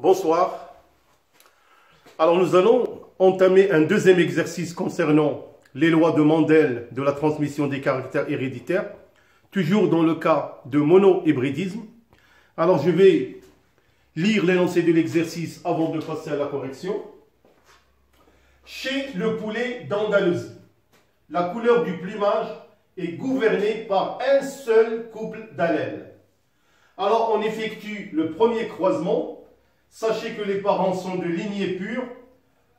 Bonsoir. Alors nous allons entamer un deuxième exercice concernant les lois de Mendel de la transmission des caractères héréditaires, toujours dans le cas de monohybridisme. Alors je vais lire l'énoncé de l'exercice avant de passer à la correction. Chez le poulet d'Andalousie, la couleur du plumage est gouvernée par un seul couple d'allèles. Alors on effectue le premier croisement. Sachez que les parents sont de lignée pure.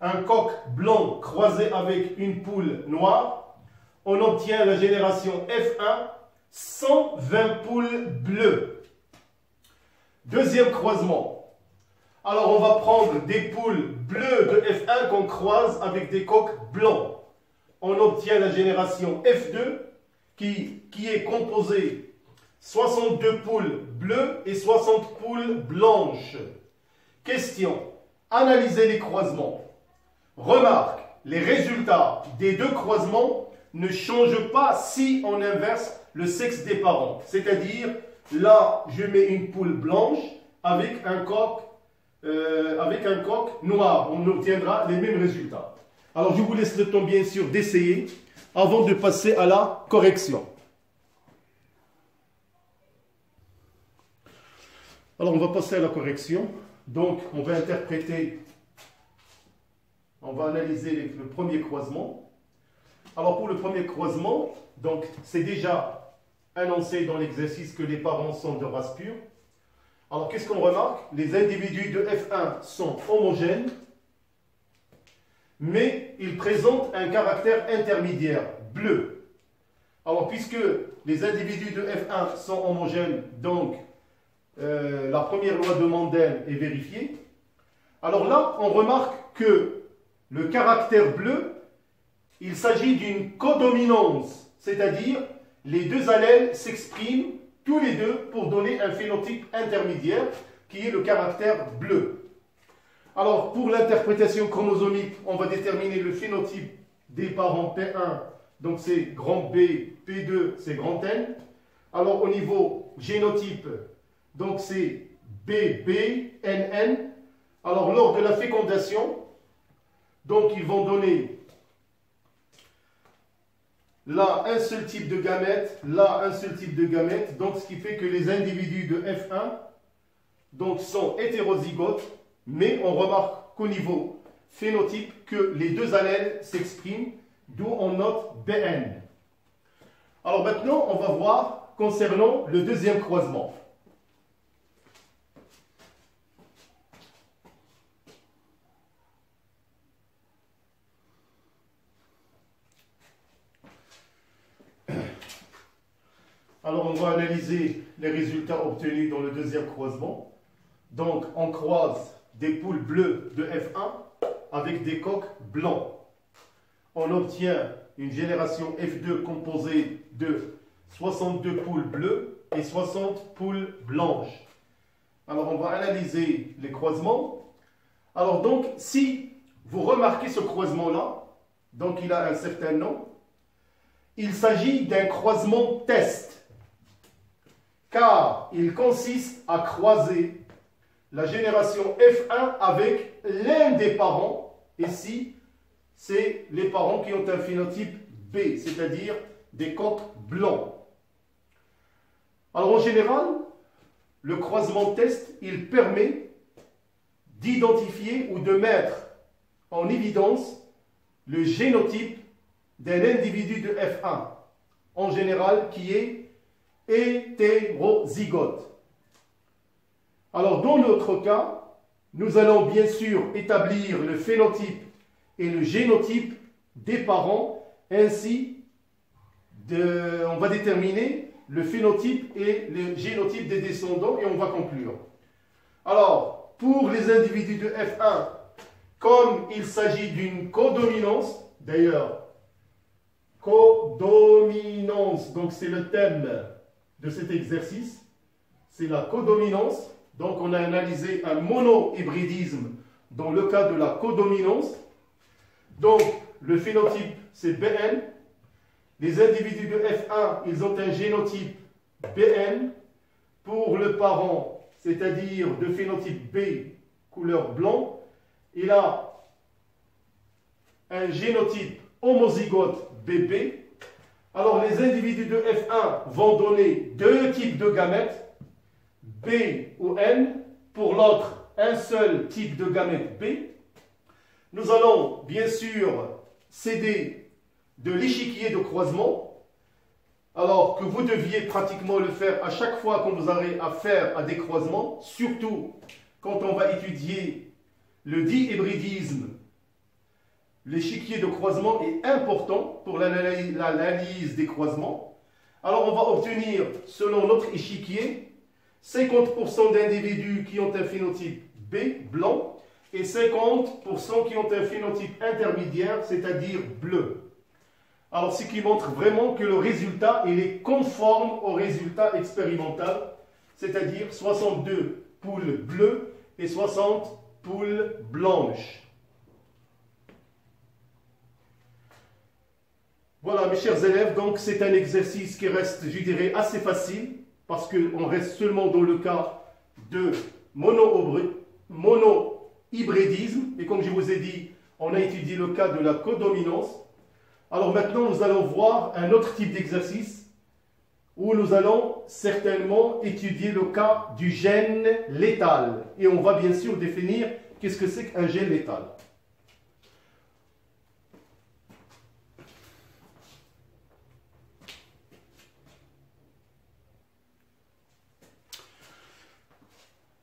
Un coq blanc croisé avec une poule noire. On obtient la génération F1, 120 poules bleues. Deuxième croisement. Alors on va prendre des poules bleues de F1 qu'on croise avec des coqs blancs. On obtient la génération F2 qui est composée 62 poules bleues et 60 poules blanches. Question. Analysez les croisements. Remarque, les résultats des deux croisements ne changent pas si on inverse le sexe des parents. C'est-à-dire, là, je mets une poule blanche avec un coq noir. On obtiendra les mêmes résultats. Alors, je vous laisse le temps, bien sûr, d'essayer avant de passer à la correction. Alors, on va passer à la correction. Donc, on va analyser le premier croisement. Alors, pour le premier croisement, donc c'est déjà annoncé dans l'exercice que les parents sont de race pure. Alors, qu'est-ce qu'on remarque? Les individus de F1 sont homogènes, mais ils présentent un caractère intermédiaire, bleu. Alors, puisque les individus de F1 sont homogènes, donc la première loi de Mendel est vérifiée. Alors là, on remarque que le caractère bleu, il s'agit d'une codominance, c'est-à-dire les deux allèles s'expriment tous les deux pour donner un phénotype intermédiaire qui est le caractère bleu. Alors pour l'interprétation chromosomique, on va déterminer le phénotype des parents P1, donc c'est grand B, P2 c'est grand N. Alors au niveau génotype, donc c'est BBNN. Alors lors de la fécondation, donc ils vont donner là un seul type de gamète, là un seul type de gamète. Donc ce qui fait que les individus de F1 donc, sont hétérozygotes, mais on remarque qu'au niveau phénotype que les deux allèles s'expriment, d'où on note BN. Alors maintenant on va voir concernant le deuxième croisement. Alors, on va analyser les résultats obtenus dans le deuxième croisement. Donc, on croise des poules bleues de F1 avec des coqs blancs. On obtient une génération F2 composée de 62 poules bleues et 60 poules blanches. Alors, on va analyser les croisements. Alors, donc, si vous remarquez ce croisement-là, donc il a un certain nom, il s'agit d'un croisement test. Car il consiste à croiser la génération F1 avec l'un des parents. Ici, c'est les parents qui ont un phénotype B, c'est-à-dire des coqs blancs. Alors en général, le croisement test, il permet d'identifier ou de mettre en évidence le génotype d'un individu de F1, en général qui est hétérozygote. Alors dans notre cas, nous allons bien sûr établir le phénotype et le génotype des parents, ainsi on va déterminer le phénotype et le génotype des descendants et on va conclure. Alors pour les individus de F1, comme il s'agit d'une codominance, d'ailleurs codominance, donc c'est le thème de cet exercice, c'est la codominance. Donc on a analysé un monohybridisme dans le cas de la codominance. Donc le phénotype c'est BN. Les individus de F1, ils ont un génotype BN. Pour le parent, c'est-à-dire de phénotype B, couleur blanc, il a un génotype homozygote bébé. Alors les individus de F1 vont donner deux types de gamètes, B ou N, pour l'autre un seul type de gamète B. Nous allons bien sûr s'aider de l'échiquier de croisement, alors que vous deviez pratiquement le faire à chaque fois qu'on vous aurez affaire à des croisements, surtout quand on va étudier le dihybridisme. L'échiquier de croisement est important pour l'analyse des croisements. Alors on va obtenir, selon notre échiquier, 50% d'individus qui ont un phénotype B, blanc, et 50% qui ont un phénotype intermédiaire, c'est-à-dire bleu. Alors ce qui montre vraiment que le résultat il est conforme au résultat expérimental, c'est-à-dire 62 poules bleues et 60 poules blanches. Voilà mes chers élèves, donc c'est un exercice qui reste, je dirais, assez facile parce qu'on reste seulement dans le cas de mono-hybridisme et comme je vous ai dit, on a étudié le cas de la codominance. Alors maintenant, nous allons voir un autre type d'exercice où nous allons certainement étudier le cas du gène létal. Et on va bien sûr définir qu'est-ce que c'est qu'un gène létal.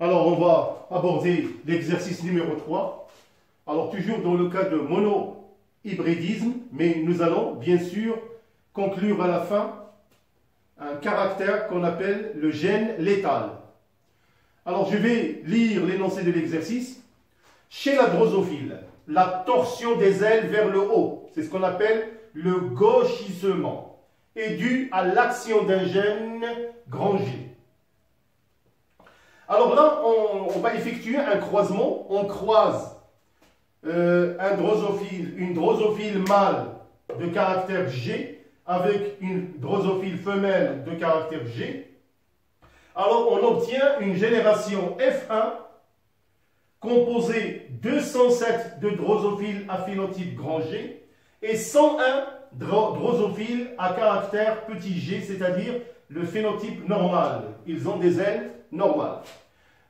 Alors on va aborder l'exercice numéro 3. Alors toujours dans le cas de mono-hybridisme, mais nous allons bien sûr conclure à la fin un caractère qu'on appelle le gène létal. Alors je vais lire l'énoncé de l'exercice. Chez la drosophile, la torsion des ailes vers le haut, c'est ce qu'on appelle le gauchissement, est due à l'action d'un gène grand G. Alors là, on va effectuer un croisement. On croise une drosophile mâle de caractère G avec une drosophile femelle de caractère G. Alors on obtient une génération F1 composée de 207 de drosophiles à phénotype grand G et 101 drosophiles à caractère petit g, c'est-à-dire le phénotype normal. Ils ont des ailes normales.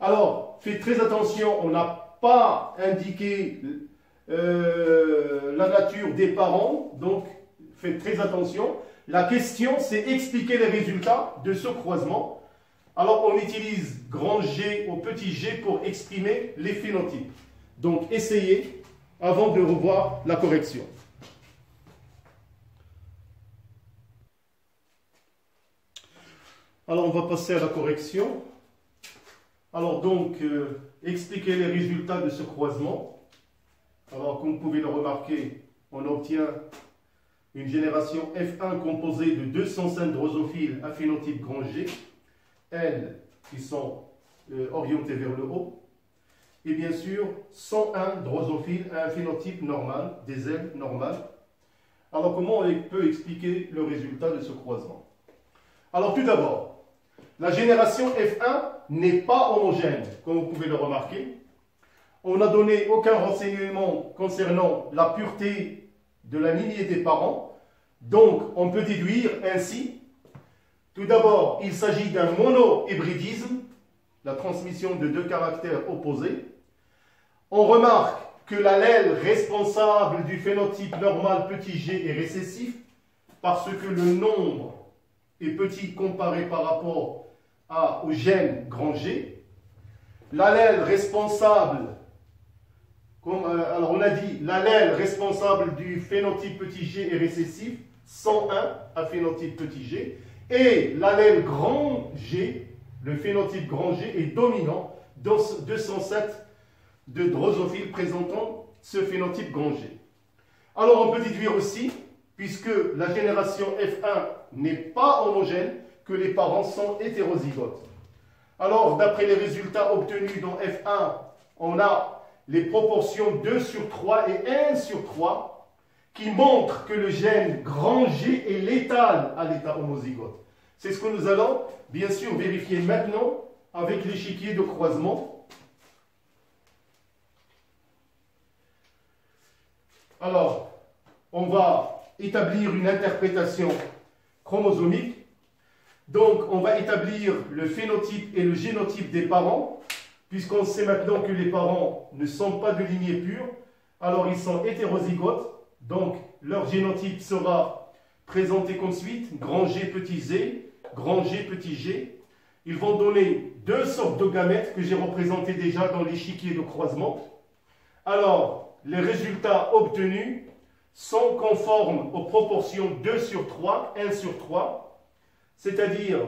Alors, faites très attention, on n'a pas indiqué la nature des parents, donc faites très attention. La question, c'est expliquer les résultats de ce croisement. Alors, on utilise grand G au petit g pour exprimer les phénotypes. Donc, essayez avant de revoir la correction. Alors, on va passer à la correction. Alors, donc, expliquer les résultats de ce croisement. Alors, comme vous pouvez le remarquer, on obtient une génération F1 composée de 205 drosophiles à phénotype grand G, elles qui sont orientées vers le haut, et bien sûr 101 drosophiles à un phénotype normal, des ailes normales. Alors comment on peut expliquer le résultat de ce croisement? Alors tout d'abord, la génération F1 n'est pas homogène, comme vous pouvez le remarquer. On n'a donné aucun renseignement concernant la pureté de la lignée des parents. Donc on peut déduire ainsi. Tout d'abord, il s'agit d'un mono-hybridisme, la transmission de deux caractères opposés. On remarque que l'allèle responsable du phénotype normal petit g est récessif parce que le nombre est petit comparé par rapport au gène grand G. L'allèle responsable, alors on a dit, l'allèle responsable du phénotype petit g est récessif, 101 à phénotype petit g. Et l'allèle grand G, le phénotype grand G, est dominant dans 207 de drosophiles présentant ce phénotype grand G. Alors on peut déduire aussi, puisque la génération F1 n'est pas homogène, que les parents sont hétérozygotes. Alors d'après les résultats obtenus dans F1, on a les proportions 2 sur 3 et 1 sur 3 qui montrent que le gène grand G est létal à l'état homozygote. C'est ce que nous allons bien sûr vérifier maintenant avec l'échiquier de croisement. Alors, on va établir une interprétation chromosomique. Donc, on va établir le phénotype et le génotype des parents, puisqu'on sait maintenant que les parents ne sont pas de lignée pure. Alors, ils sont hétérozygotes. Donc, leur génotype sera présenté comme suite, grand G petit z, grand G petit g. Ils vont donner deux sortes de gamètes que j'ai représentées déjà dans l'échiquier de croisement. Alors, les résultats obtenus sont conformes aux proportions 2 sur 3, 1 sur 3, c'est-à-dire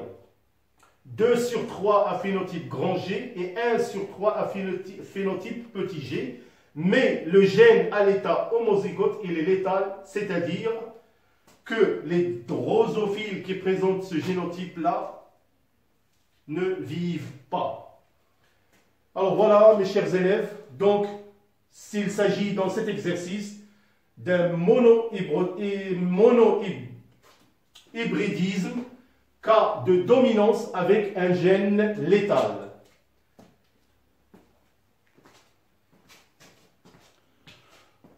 2 sur 3 à phénotype grand G et 1 sur 3 à phénotype petit g, mais le gène à l'état homozygote, il est létal, c'est-à-dire que les drosophiles qui présentent ce génotype-là ne vivent pas. Alors voilà, mes chers élèves, donc s'il s'agit dans cet exercice d'un monohybridisme, cas de dominance avec un gène létal.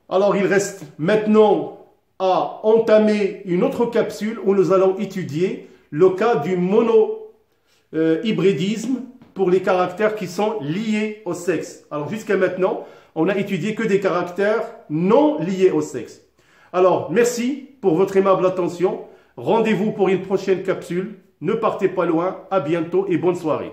Alors il reste maintenant à entamer une autre capsule où nous allons étudier le cas du monohybridisme pour les caractères qui sont liés au sexe. Alors jusqu'à maintenant, on a étudié que des caractères non liés au sexe. Alors merci pour votre aimable attention. Rendez-vous pour une prochaine capsule. Ne partez pas loin. À bientôt et bonne soirée.